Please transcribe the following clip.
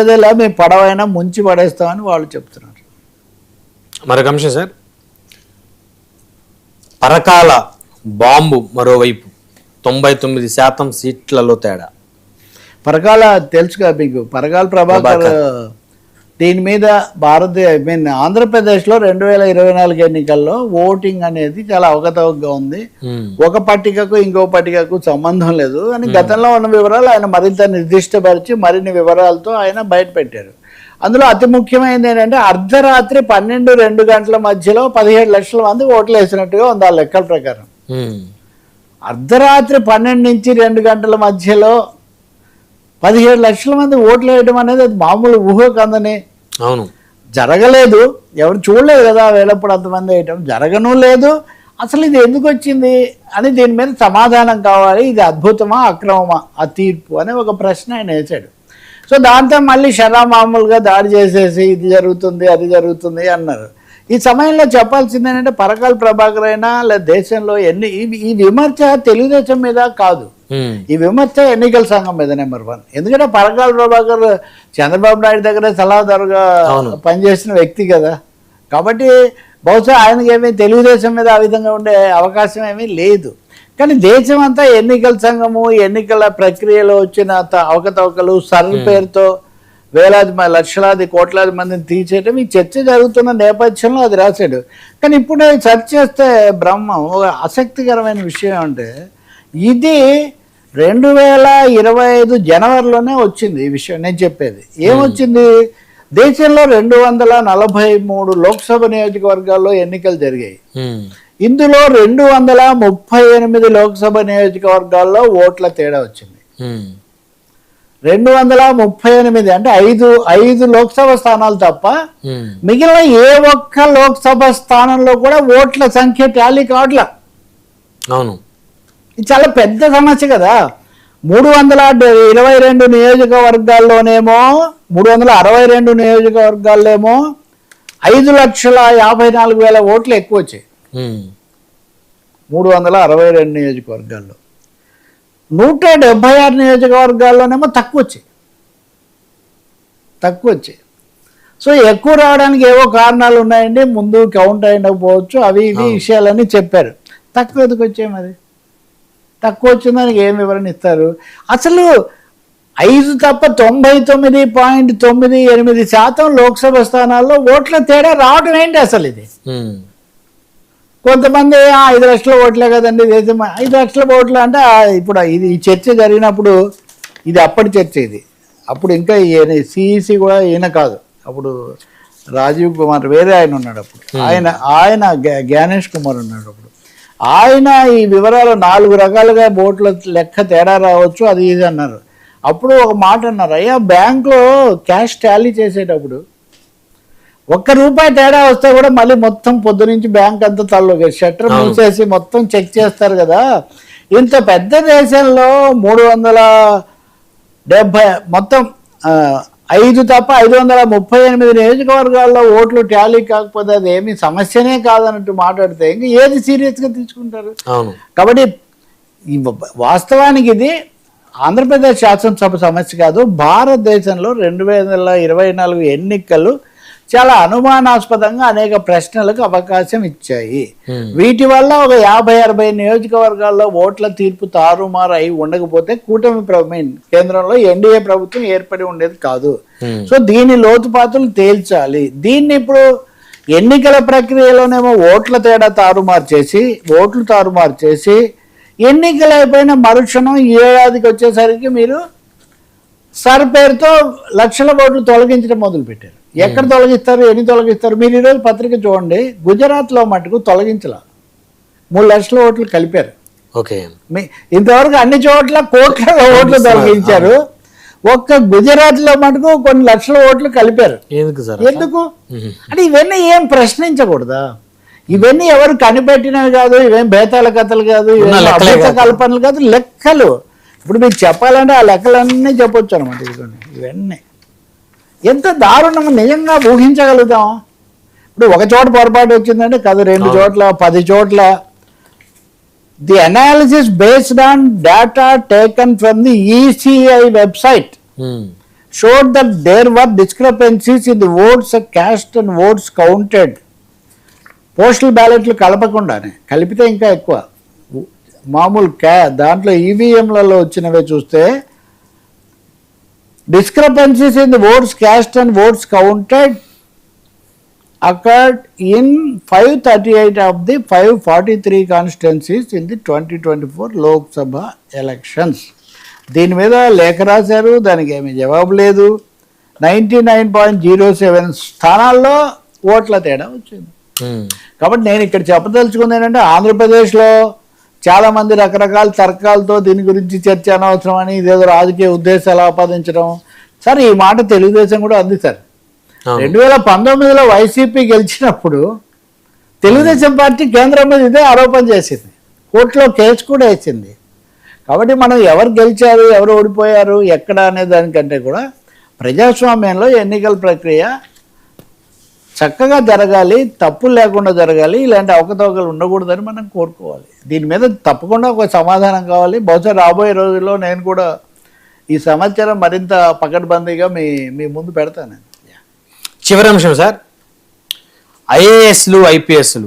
అదేలా మేము పడవైనా ముంచి పడేస్తామని వాళ్ళు చెప్తున్నారు. మరొక అంశం సార్, పరకాల బాంబు మరోవైపు 99% సీట్లలో తేడా. పరకాల తెలుసుగా మీకు, పరకాల ప్రభాకర్ దీని మీద ఆంధ్రప్రదేశ్లో 2024 ఎన్నికల్లో ఓటింగ్ అనేది చాలా అవకతవకగా ఉంది. ఒక పట్టికకు ఇంకో పట్టికకు సంబంధం లేదు అని గతంలో ఉన్న వివరాలు ఆయన మరింత నిర్దిష్టపరిచి మరిన్ని వివరాలతో ఆయన బయట పెట్టారు. అందులో అతి ముఖ్యమైనది ఏంటంటే అర్ధరాత్రి 12-2 గంటల మధ్యలో 17 లక్షల మంది ఓట్లు వేసినట్టుగా ఉంది ఆ లెక్కల ప్రకారం. అర్ధరాత్రి 12 నుంచి 2 గంటల మధ్యలో 17 లక్షల మంది ఓట్లు వేయడం అనేది అది మామూలు ఊహకందని. అవును, జరగలేదు, ఎవరు చూడలేదు కదా వేళప్పుడు అంతమంది వేయటం, జరగను లేదు. అసలు ఇది ఎందుకు వచ్చింది అని దీని మీద సమాధానం కావాలి. ఇది అద్భుతమా అక్రమమా ఆ తీర్పు అనే ఒక ప్రశ్న ఆయన వేసాడు. సో దాంతో మళ్ళీ మామూలుగా దాడి చేసేసి ఇది జరుగుతుంది అది జరుగుతుంది అన్నారు. ఈ సమయంలో చెప్పాల్సింది ఏంటంటే పరకాల ప్రభాకర్ అయినా లేదా దేశంలో ఈ విమర్శ తెలుగుదేశం మీద కాదు, ఈ విమర్శ ఎన్నికల సంఘం మీద నెంబర్ 1. ఎందుకంటే పరకాల ప్రభాకర్ చంద్రబాబు నాయుడు దగ్గర సలహాదారుగా పనిచేసిన వ్యక్తి కదా, కాబట్టి బహుశా ఆయనకి ఏమీ తెలుగుదేశం మీద ఆ విధంగా ఉండే అవకాశం ఏమీ లేదు. కానీ దేశం అంతా ఎన్నికల సంఘము ఎన్నికల ప్రక్రియలో వచ్చిన అవకతవకలు సర్వ్ పేరుతో వేలాది లక్షలాది కోట్లాది మందిని తీసేయటం ఈ చర్చ జరుగుతున్న నేపథ్యంలో అది రాశాడు. కానీ ఇప్పుడు సెర్చ్ చేస్తే బ్రహ్మం ఒక ఆసక్తికరమైన విషయం అంటే ఇది 2025 జనవరిలోనే వచ్చింది ఈ విషయం. నేను చెప్పేది ఏమొచ్చింది, దేశంలో 243 లోక్సభ నియోజకవర్గాల్లో ఎన్నికలు జరిగాయి. ఇందులో 238 లోక్సభ నియోజకవర్గాల్లో ఓట్ల తేడా వచ్చింది. 238 అంటే 5 లోక్సభ స్థానాలు తప్ప మిగిలిన ఏ ఒక్క లోక్సభ స్థానంలో కూడా ఓట్ల సంఖ్య టాలీ కావట్లా. అవును, ఇది చాలా పెద్ద సమస్య కదా. 322 నియోజకవర్గాల్లోనేమో 362 నియోజకవర్గాల్లోనేమో 5,54,000 ఓట్లు ఎక్కువ వచ్చాయి. 362 నియోజకవర్గాల్లో 176 నియోజకవర్గాల్లోనేమో తక్కువ వచ్చాయి. సో ఎక్కువ రావడానికి ఏవో కారణాలు ఉన్నాయండి, ముందు కౌంట్ అయినకపోవచ్చు, అవి ఇవి విషయాలన్నీ చెప్పారు. తక్కువ ఎందుకు వచ్చాయి, మరి తక్కువ వచ్చిన దానికి ఏం వివరణ ఇస్తారు? అసలు 5 తప్ప 99.98% లోక్సభ స్థానాల్లో ఓట్ల తేడా రావడం ఏంటి అసలు? ఇది కొంతమంది 5 లక్షల ఓట్లే కదండి దేశం, 5 లక్షల ఓట్లు అంటే ఇప్పుడు ఇది ఈ చర్చ జరిగినప్పుడు ఇది అప్పటి చర్చ. ఇది అప్పుడు ఇంకా సిఈసి కూడా ఈయన కాదు, అప్పుడు రాజీవ్ కుమార్ వేరే ఆయన ఉన్నాడు అప్పుడు, ఆయన జ్ఞానేష్ కుమార్ ఉన్నాడు అప్పుడు. ఆయన ఈ వివరాలు 4 రకాలుగా ఓట్ల లెక్క తేడా రావచ్చు అది ఇది అన్నారు. అప్పుడు ఒక మాట అన్నారు, అయ్యా బ్యాంకులో క్యాష్ టాలీ చేసేటప్పుడు ₹1 తేడా వస్తే కూడా మళ్ళీ మొత్తం పొద్దు నుంచి బ్యాంక్ అంతా షట్టర్ మూసేసి మొత్తం చెక్ చేస్తారు కదా. ఇంత పెద్ద దేశంలో 370 మొత్తం 5 తప్ప 538 నియోజకవర్గాల్లో ఓట్లు టాలీ కాకపోతే అది ఏమీ సమస్యనే కాదన్నట్టు మాట్లాడితే ఇంకా ఏది సీరియస్గా తీసుకుంటారు? కాబట్టి వాస్తవానికి ఇది ఆంధ్రప్రదేశ్ శాసనసభ సమస్య కాదు, భారతదేశంలో 2024 ఎన్నికలు చాలా అనుమానాస్పదంగా అనేక ప్రశ్నలకు అవకాశం ఇచ్చాయి. వీటి వల్ల ఒక 50-60 నియోజకవర్గాల్లో ఓట్ల తీర్పు తారుమారు అయి ఉండకపోతే కూటమి కేంద్రంలో ఎన్డీఏ ప్రభుత్వం ఏర్పడి ఉండేది కాదు. సో దీని లోతుపాతులు తేల్చాలి. దీన్ని ఇప్పుడు ఎన్నికల ప్రక్రియలోనేమో ఓట్ల తేడా తారుమారు చేసి ఎన్నికలు అయిపోయిన మరుక్షణం ఏడాదికి వచ్చేసరికి మీరు సర్ పేరుతో లక్షల ఓట్లు తొలగించడం మొదలుపెట్టారు. ఎక్కడ తొలగిస్తారు, ఎన్ని తొలగిస్తారు? మీరు ఈరోజు పత్రిక చూడండి, గుజరాత్లో మటుకు తొలగించలా, 3 లక్షల ఓట్లు కలిపారు. ఇంతవరకు అన్ని చోట్ల కోట్ల ఓట్లు తొలగించారు, ఒక్క గుజరాత్లో మటుకు కొన్ని లక్షల ఓట్లు కలిపారు. ఎందుకు అంటే ఇవన్నీ ఏం ప్రశ్నించకూడదా? ఇవన్నీ ఎవరు కనిపెట్టినవి కాదు, ఇవేం బేతాల కథలు కాదు, అభ్యర్థ కల్పనలు కాదు, లెక్కలు. ఇప్పుడు మీకు చెప్పాలంటే ఆ లెక్కలన్నీ చెప్పొచ్చు అనమాట. ఇవన్నీ ఎంత దారుణంగా నిజంగా ఊహించగలుగుతాం? ఇప్పుడు ఒక చోట పొరపాటు వచ్చిందంటే కాదు, 2 చోట్ల 10 చోట్ల. The analysis based on data taken from the ECI website showed that there were discrepancies in the votes cast and votes counted. Postal బ్యాలెట్లు కలపకుండానే, కలిపితే ఇంకా ఎక్కువ, మామూలు దాంట్లో ఈవీఎంలలో వచ్చినవే చూస్తే discrepancies in the votes cast and votes counted occurred in 538 of the 543 constituencies in the 2024 Lok Sabha elections. దీని మీద లేఖ రాశారు, దానికి ఏమీ జవాబు లేదు. 99.07 స్థానాల్లో ఓట్ల తేడా వచ్చింది. కాబట్టి నేను ఇక్కడ చెప్పదలుచుకుంది ఏంటంటే, ఆంధ్రప్రదేశ్లో చాలామంది రకరకాల తర్కాలతో దీని గురించి చర్చ అనవసరం అని, ఇదేదో రాజకీయ ఉద్దేశాలు ఆపాదించడం. సార్, ఈ మాట తెలుగుదేశం కూడా అంది సార్. 2019లో వైసీపీ గెలిచినప్పుడు తెలుగుదేశం పార్టీ కేంద్రం మీద ఇదే ఆరోపణ చేసింది, కోర్టులో కేసు కూడా వేసింది. కాబట్టి మనం ఎవరు గెలిచారు, ఎవరు ఓడిపోయారు, ఎక్కడ అనే దానికంటే కూడా ప్రజాస్వామ్యంలో ఎన్నికల ప్రక్రియ చక్కగా జరగాలి, తప్పులు లేకుండా జరగాలి, ఇలాంటి అవకతవకలు ఉండకూడదని మనం కోరుకోవాలి. దీని మీద తప్పకుండా ఒక సమాధానం కావాలి. బహుశా రాబోయే రోజుల్లో నేను కూడా ఈ సమాచారం మరింత పకడ్బందీగా మీ ముందు పెడతాను. చివరి అంశం సార్, ఐఏఎస్లు ఐపీఎస్లు